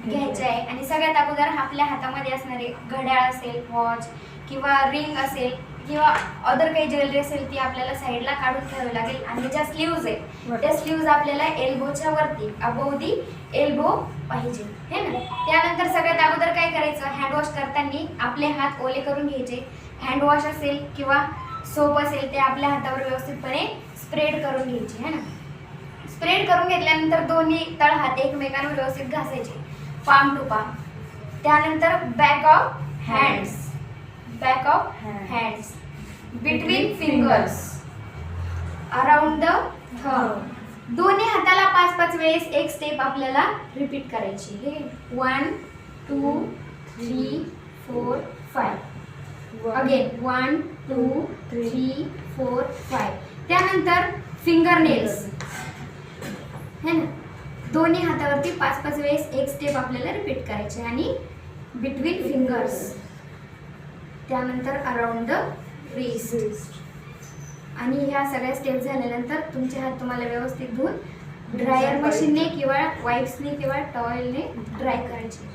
घ्यायचे आहे आणि सगळ्यात अगोदर आपल्या हातामध्ये असणारे घड्याळ असेल, वॉच किंवा रिंग असेल किंवा अदर काही ज्वेलरी असेल ती आपल्याला साईडला काढून ठेवावी लागेल आणि ज्या स्लीव्ज आहेत त्या स्लीव्ज आपल्याला एल्बोच्या वरती अबोव दी एल्बो पाहिजे हे ना. त्यानंतर सगळ्यात अगोदर काय करायचं, हँडवॉश करताना आपले हात ओले करून घ्यायचे. हँडवॉश असेल किंवा सोप असेल ते आपल्या हातावर व्यवस्थितपणे स्प्रेड करून घ्यायचे है ना. स्प्रेड करून घेतल्यानंतर दोन्ही तळ हात एकमेकांवर व्यवस्थित घासायचे, पाम टू पाम. त्यानंतर back of hands, back of hands, between fingers, around the thumb. दोन्ही हाताला 5-5 वेळेस एक स्टेप आपल्याला रिपीट करायची. 1 2 3 4 5. अगेन 1 2 3 4 5. त्यानंतर फिंगर नेल्स है ना, दोन्ही हातावरती 5-5 वेळेस एक स्टेप आपल्याला रिपीट करायचे आणि बिटवीन फिंगर्स. त्यानंतर अराउंड द रिस्ट. आणि ह्या सगळ्या स्टेप झाल्यानंतर तुमचे हात तुम्हाला व्यवस्थित धुवून ड्रायर मशीनने किंवा वाईप्सने किंवा टॉवेलने ड्राय करायचे.